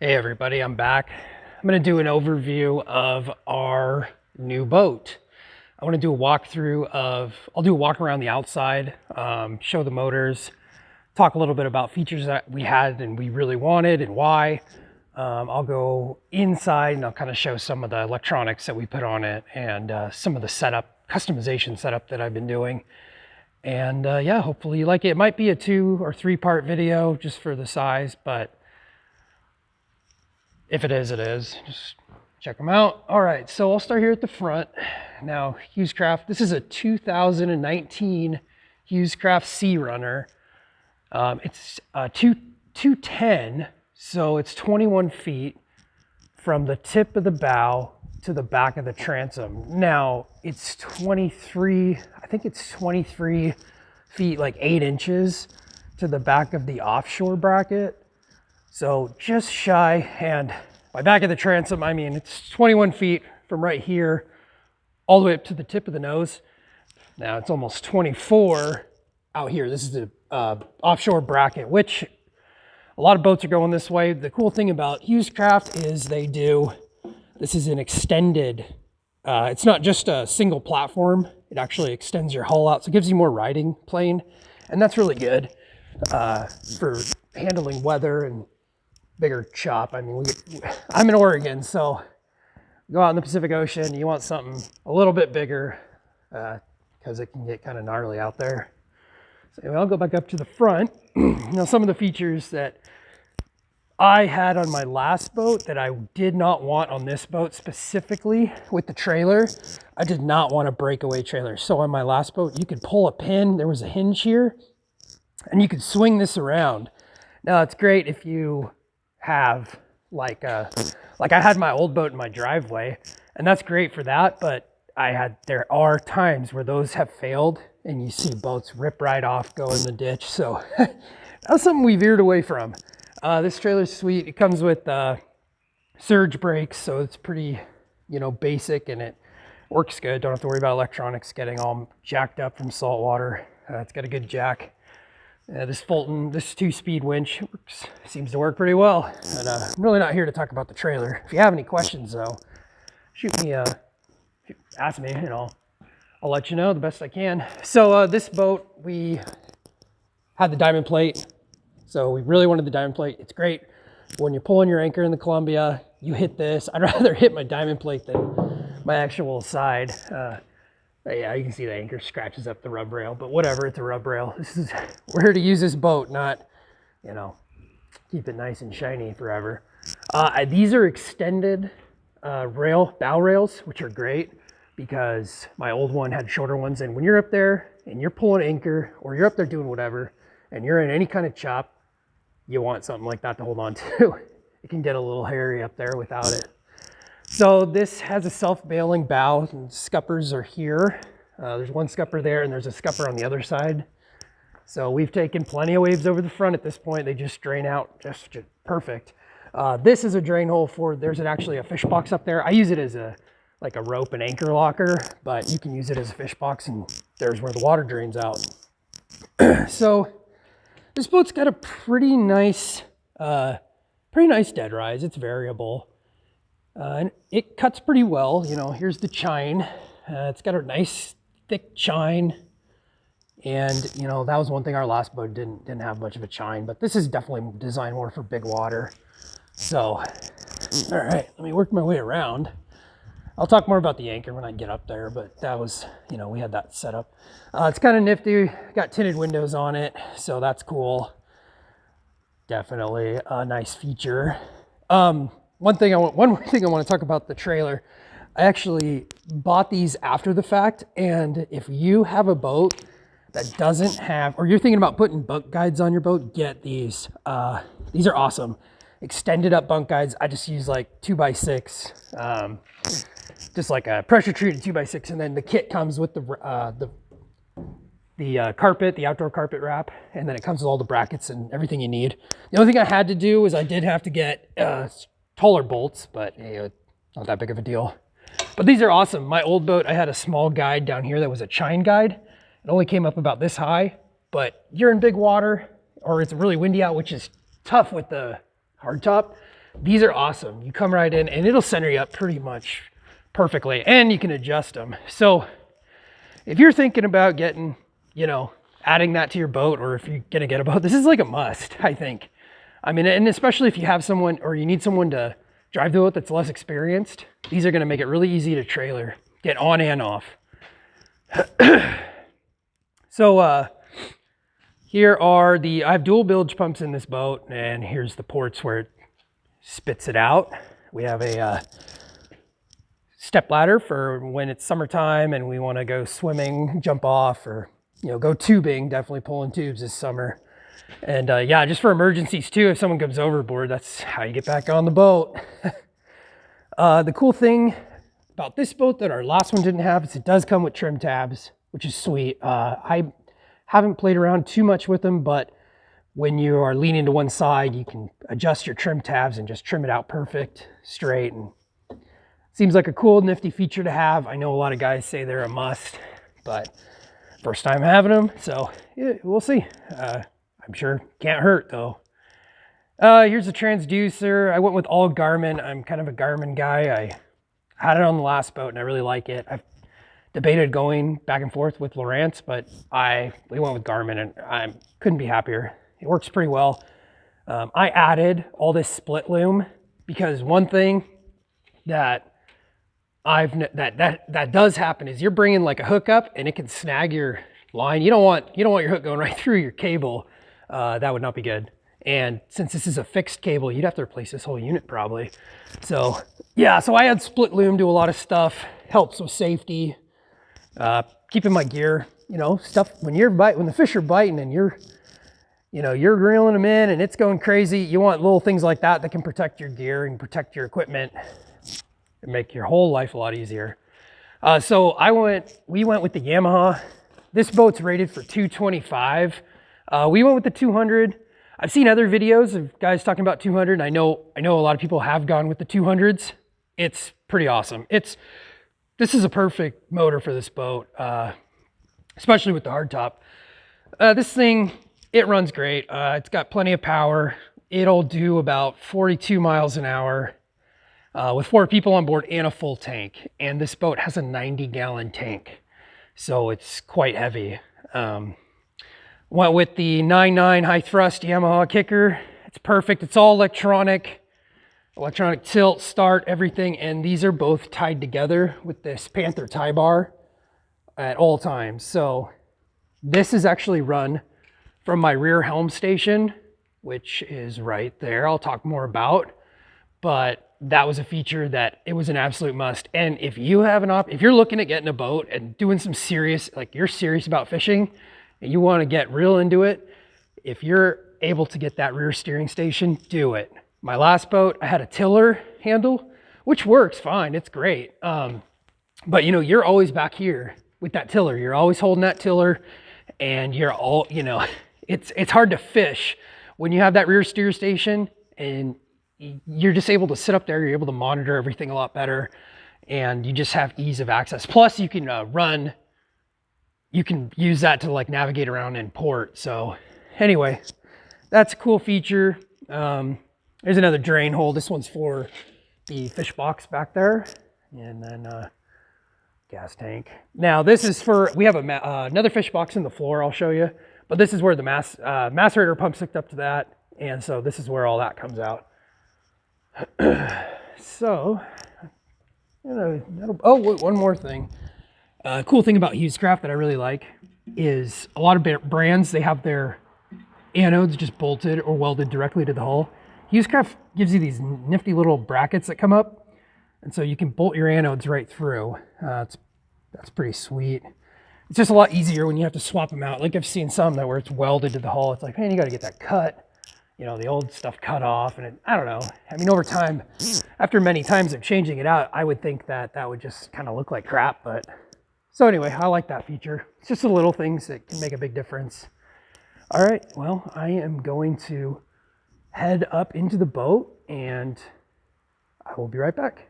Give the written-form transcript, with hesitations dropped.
Hey everybody, I'm back. I'm going to do an overview of our new boat. I want to do a walkthrough of, I'll do a walk around the outside, show the motors, talk a little bit about features that we had and we really wanted and why. I'll go inside and I'll kind of show some of the electronics that we put on it and some of the setup, customization setup that I've been doing. And yeah, hopefully you like it. It might be a 2 or 3 part video just for the size, but if it is, it is. Just check them out. All right, so I'll start here at the front. Now, Hewescraft, this is a 2019 Hewescraft Sea Runner. It's 210, so it's 21 feet from the tip of the bow to the back of the transom. Now, it's 23, I think it's 23 feet, like 8 inches to the back of the offshore bracket. So just shy, and by back of the transom, I mean it's 21 feet from right here all the way up to the tip of the nose. Now it's almost 24 out here. This is the offshore bracket, which a lot of boats are going this way. The cool thing about Hewescraft is this is an extended, it's not just a single platform. It actually extends your hull out, so it gives you more riding plane, and that's really good for handling weather and bigger chop. I mean, I'm in Oregon, so go out in the Pacific Ocean, you want something a little bit bigger because it can get kind of gnarly out there. So anyway, I'll go back up to the front. Now, some of the features that I had on my last boat that I did not want on this boat, specifically with the trailer, I did not want a breakaway trailer. So on my last boat, you could pull a pin, there was a hinge here, and you could swing this around. Now, it's great if you have like I had my old boat in my driveway, and that's great for that, but there are times where those have failed and you see boats rip right off, go in the ditch. So that's something we veered away from. This trailer's sweet. It comes with surge brakes, so it's pretty, basic, and it works good. Don't have to worry about electronics getting all jacked up from salt water. It's got a good jack. This Fulton, this 2-speed winch seems to work pretty well. And I'm really not here to talk about the trailer. If you have any questions, though, ask me, I'll let you know the best I can. So this boat, we had the diamond plate. So we really wanted the diamond plate. It's great. When you're pulling your anchor in the Columbia, you hit this. I'd rather hit my diamond plate than my actual side. Yeah, you can see the anchor scratches up the rub rail, but whatever, it's a rub rail. We're here to use this boat, not, keep it nice and shiny forever. These are extended bow rails, which are great because my old one had shorter ones. And when you're up there and you're pulling anchor, or you're up there doing whatever, and you're in any kind of chop, you want something like that to hold on to. It can get a little hairy up there without it. So this has a self-bailing bow, and scuppers are here. There's one scupper there, and there's a scupper on the other side. So we've taken plenty of waves over the front at this point. They just drain out just perfect. This is a drain hole there's actually a fish box up there. I use it as like a rope and anchor locker, but you can use it as a fish box, and there's where the water drains out. So this boat's got a pretty nice dead rise. It's variable. And it cuts pretty well. Here's the chine. It's got a nice thick chine. And, that was one thing our last boat didn't have much of a chine, but this is definitely designed more for big water. So, all right, let me work my way around. I'll talk more about the anchor when I get up there, but that was, we had that set up. It's kind of nifty. Got tinted windows on it, so that's cool. Definitely a nice feature. One more thing I want to talk about the trailer. I actually bought these after the fact, and if you have a boat that doesn't have, or you're thinking about putting bunk guides on your boat, get these. These are awesome. Extended up bunk guides. I just use like 2x6, just like a pressure treated 2x6, and then the kit comes with the carpet, the outdoor carpet wrap, and then it comes with all the brackets and everything you need. The only thing I had to do is I did have to get taller bolts, but hey, not that big of a deal. But these are awesome. My old boat, I had a small guide down here that was a chine guide. It only came up about this high, but you're in big water or it's really windy out, which is tough with the hardtop. these are awesome. You come right in and it'll center you up pretty much perfectly, and you can adjust them. So if you're thinking about getting, you know, adding that to your boat, or if you're gonna get a boat, this is like a must, I think. I mean, and especially if you have someone or you need someone to drive the boat that's less experienced, these are gonna make it really easy to trailer, get on and off. So here are I have dual bilge pumps in this boat, and here's the ports where it spits it out. We have a step ladder for when it's summertime and we want to go swimming, jump off, or, you know, go tubing. Definitely pulling tubes this summer. And yeah, just for emergencies too, if someone comes overboard, that's how you get back on the boat. The cool thing about this boat that our last one didn't have is it does come with trim tabs, which is sweet. I haven't played around too much with them, but when you are leaning to one side, you can adjust your trim tabs and just trim it out perfect, straight, and seems like a cool, nifty feature to have. I know a lot of guys say they're a must, but first time having them, so yeah, we'll see. I'm sure can't hurt though. Here's a transducer. I went with all Garmin. I'm kind of a Garmin guy. I had it on the last boat and I really like it. I've debated going back and forth with Lowrance, but we went with Garmin and I couldn't be happier. It works pretty well. I added all this split loom because one thing that that does happen is you're bringing like a hook up and it can snag your line. You don't want your hook going right through your cable. That would not be good. And since this is a fixed cable, you'd have to replace this whole unit probably. So yeah, so I had split loom do a lot of stuff. Helps with safety, keeping my gear, you know, stuff when the fish are biting and you're reeling them in and it's going crazy. You want little things like that that can protect your gear and protect your equipment and make your whole life a lot easier. So we went with the Yamaha. This boat's rated for 225. We went with the 200. I've seen other videos of guys talking about 200. I know a lot of people have gone with the 200s. It's pretty awesome. This is a perfect motor for this boat, especially with the hardtop. This thing, it runs great. It's got plenty of power. It'll do about 42 miles an hour with 4 people on board and a full tank. And this boat has a 90-gallon tank, so it's quite heavy. Went with the 9.9 high thrust Yamaha kicker. It's perfect. It's all electronic tilt, start, everything. And these are both tied together with this Panther tie bar at all times. So this is actually run from my rear helm station, which is right there. I'll talk more about, but that was a feature that it was an absolute must. And if you have if you're looking at getting a boat and doing some serious, like you're serious about fishing and you want to get real into it, if you're able to get that rear steering station, do it. My last boat, I had a tiller handle, which works fine. It's great. But you know, you're always back here with that tiller. You're always holding that tiller and you're all, you know, it's hard to fish when you have that rear steer station and you're just able to sit up there. You're able to monitor everything a lot better and you just have ease of access. Plus you can you can use that to like navigate around in port. So anyway, that's a cool feature. There's another drain hole. This one's for the fish box back there. And then gas tank. Now this is for, we have another fish box in the floor I'll show you, but this is where the macerator pump's hooked up to that. And so this is where all that comes out. So, you know, oh, wait, one more thing. Cool thing about Hewescraft that I really like is a lot of brands, they have their anodes just bolted or welded directly to the hull. Hewescraft gives you these nifty little brackets that come up, and so you can bolt your anodes right through. That's pretty sweet. It's just a lot easier when you have to swap them out. Like I've seen some that where it's welded to the hull. It's like, man, you got to get that cut, you know, the old stuff cut off, and I don't know. I mean, over time, after many times of changing it out, I would think that that would just kind of look like crap. But so anyway, I like that feature. It's just the little things that can make a big difference. All right, well, I am going to head up into the boat and I will be right back.